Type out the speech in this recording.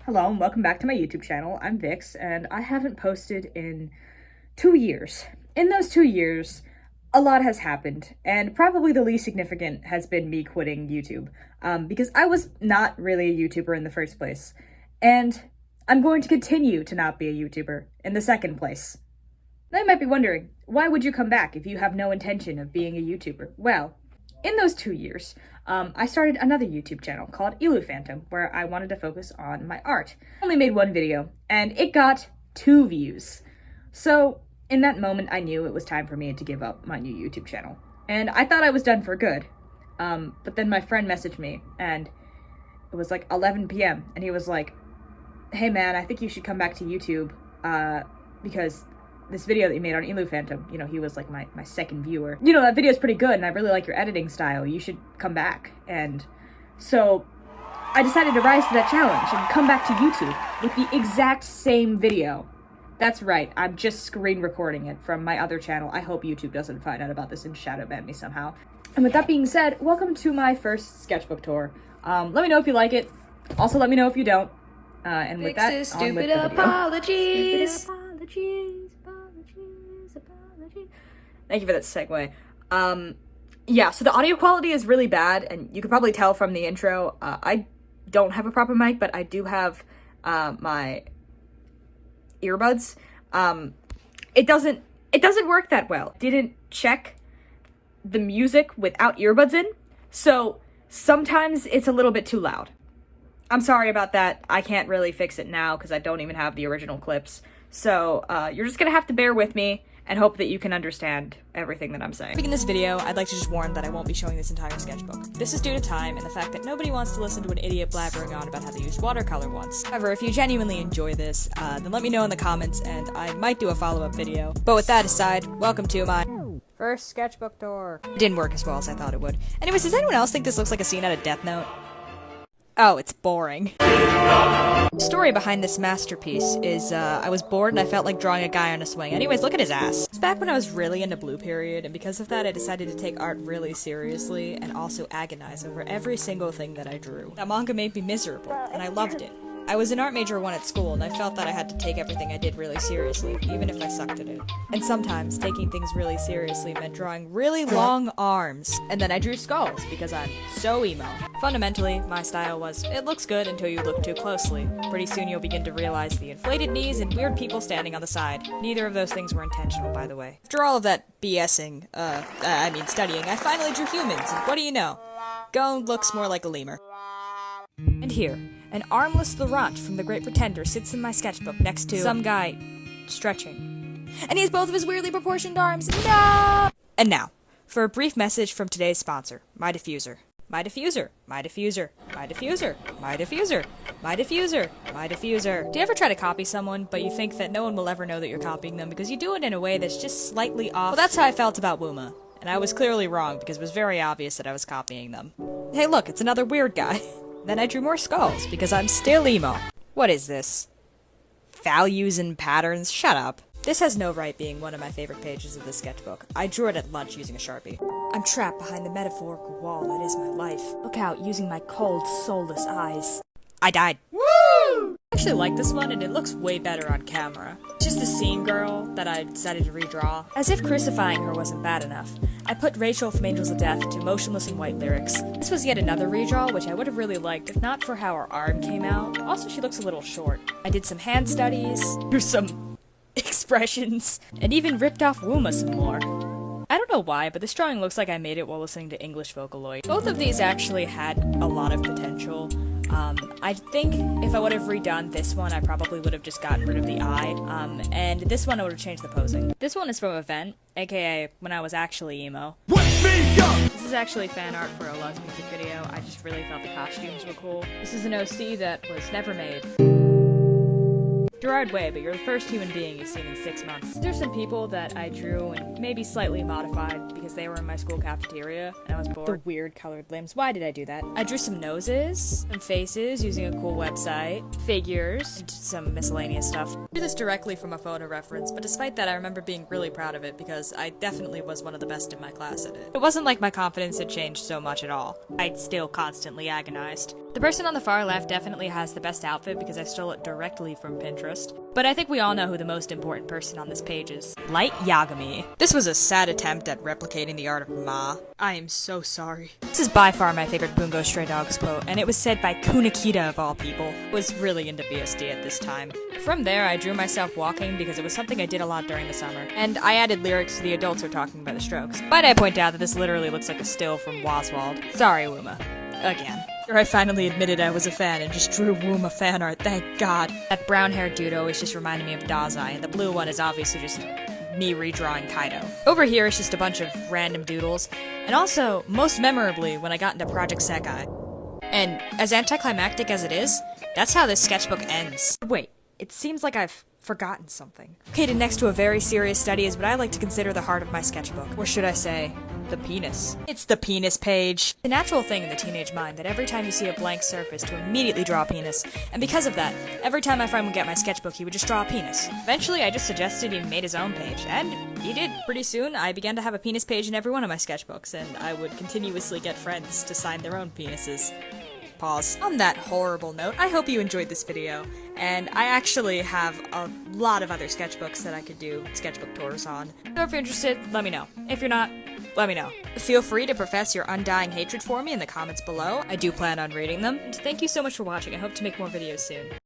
Hello and welcome back to my YouTube channel. I'm Vix and I haven't posted in 2 years. In those 2 years, a lot has happened, and probably the least significant has been me quitting YouTube, because I was not really a YouTuber in the first place, and I'm going to continue to not be a YouTuber in the second place. Now you might be wondering, why would you come back if you have no intention of being a YouTuber? Well, in those 2 years, I started another YouTube channel called Phantom, where I wanted to focus on my art. I only made one video, and it got 2 views. So, in that moment, I knew it was time for me to give up my new YouTube channel. And I thought I was done for good. But then my friend messaged me, and it was like 11 p.m., and he was like, "Hey man, I think you should come back to YouTube, because this video that you made on Phantom, you know, he was like my second viewer. You know, that video is pretty good and I really like your editing style. You should come back." And so I decided to rise to that challenge and come back to YouTube with the exact same video. That's right, I'm just screen recording it from my other channel. I hope YouTube doesn't find out about this and shadow ban me somehow. And with that being said, welcome to my first sketchbook tour. Let me know if you like it. Also, let me know if you don't. And with that, on with the video. Apologies. Stupid apologies. Thank you for that segue. Yeah, so the audio quality is really bad, and you can probably tell from the intro. I don't have a proper mic, but I do have my earbuds. It doesn't work that well. Didn't check the music without earbuds in, so sometimes it's a little bit too loud. I'm sorry about that. I can't really fix it now because I don't even have the original clips. So you're just gonna have to bear with me and hope that you can understand everything that I'm saying. In this video, I'd like to just warn that I won't be showing this entire sketchbook. This is due to time and the fact that nobody wants to listen to an idiot blabbering on about how they used watercolor once. However, if you genuinely enjoy this, then let me know in the comments and I might do a follow-up video. But with that aside, welcome to my first sketchbook tour. It didn't work as well as I thought it would. Anyways, does anyone else think this looks like a scene out of Death Note? Oh, it's boring. The story behind this masterpiece is, I was bored and I felt like drawing a guy on a swing. Anyways, look at his ass. It's back when I was really into Blue Period, and because of that I decided to take art really seriously and also agonize over every single thing that I drew. That manga made me miserable, and I loved it. I was an art major 1 at school, and I felt that I had to take everything I did really seriously, even if I sucked at it. And sometimes, taking things really seriously meant drawing really long arms. And then I drew skulls, because I'm so emo. Fundamentally, my style was, it looks good until you look too closely. Pretty soon you'll begin to realize the inflated knees and weird people standing on the side. Neither of those things were intentional, by the way. After all of that BSing, studying, I finally drew humans, and what do you know? Gon looks more like a lemur. And here, an armless Laurent from The Great Pretender sits in my sketchbook next to some guy stretching. And he has both of his weirdly proportioned arms. No! And now, for a brief message from today's sponsor, my diffuser. My diffuser, my diffuser, my diffuser, my diffuser, my diffuser, my diffuser. Do you ever try to copy someone, but you think that no one will ever know that you're copying them because you do it in a way that's just slightly off? Well, that's how I felt about Wuma. And I was clearly wrong because it was very obvious that I was copying them. Hey look, it's another weird guy. Then I drew more skulls, because I'm still emo. What is this? Values and patterns? Shut up. This has no right being one of my favorite pages of this sketchbook. I drew it at lunch using a Sharpie. I'm trapped behind the metaphorical wall that is my life. Look out using my cold, soulless eyes. I died. Woo! I actually like this one, and it looks way better on camera. It's just a scene girl that I decided to redraw. As if crucifying her wasn't bad enough, I put Rachel from Angels of Death to Motionless in White lyrics. This was yet another redraw, which I would have really liked if not for how her arm came out. Also, she looks a little short. I did some hand studies, drew some expressions, and even ripped off Wuma some more. I don't know why, but this drawing looks like I made it while listening to English Vocaloid. Both of these actually had a lot of potential. I think if I would have redone this one, I probably would have just gotten rid of the eye, and this one I would have changed the posing. This one is from Event, aka when I was actually emo. This is actually fan art for a Loves music video. I just really thought the costumes were cool. This is an OC that was never made. Gerard Way, but you're the first human being you've seen in 6 months. There's some people that I drew and maybe slightly modified because they were in my school cafeteria and I was bored. The weird colored limbs. Why did I do that? I drew some noses, some faces using a cool website, figures, and some miscellaneous stuff. I drew this directly from a photo reference, but despite that I remember being really proud of it because I definitely was one of the best in my class at it. It wasn't like my confidence had changed so much at all. I'd still constantly agonized. The person on the far left definitely has the best outfit because I stole it directly from Pinterest. But I think we all know who the most important person on this page is. Light Yagami. This was a sad attempt at replicating the art of Ma. I am so sorry. This is by far my favorite Bungo Stray Dogs quote, and it was said by Kunikita of all people. I was really into BSD at this time. From there, I drew myself walking because it was something I did a lot during the summer, and I added lyrics to The Adults Are Talking by The Strokes. Might I point out that this literally looks like a still from Oswald. Sorry, Wuma. Again. Here I finally admitted I was a fan and just drew Wuma fan art, thank God. That brown-haired dude always just reminded me of Dazai, and the blue one is obviously just me redrawing Kaido. Over here is just a bunch of random doodles, and also, most memorably, when I got into Project Sekai. And as anticlimactic as it is, that's how this sketchbook ends. Wait, it seems like I've forgotten something. Located next to a very serious study is what I like to consider the heart of my sketchbook. Or should I say, the penis. It's the penis page. The natural thing in the teenage mind that every time you see a blank surface to immediately draw a penis, and because of that, every time my friend would get my sketchbook, he would just draw a penis. Eventually, I just suggested he made his own page, and he did. Pretty soon, I began to have a penis page in every one of my sketchbooks, and I would continuously get friends to sign their own penises. Pause. On that horrible note, I hope you enjoyed this video, and I actually have a lot of other sketchbooks that I could do sketchbook tours on. So if you're interested, let me know. If you're not, let me know. Feel free to profess your undying hatred for me in the comments below. I do plan on reading them. And thank you so much for watching. I hope to make more videos soon.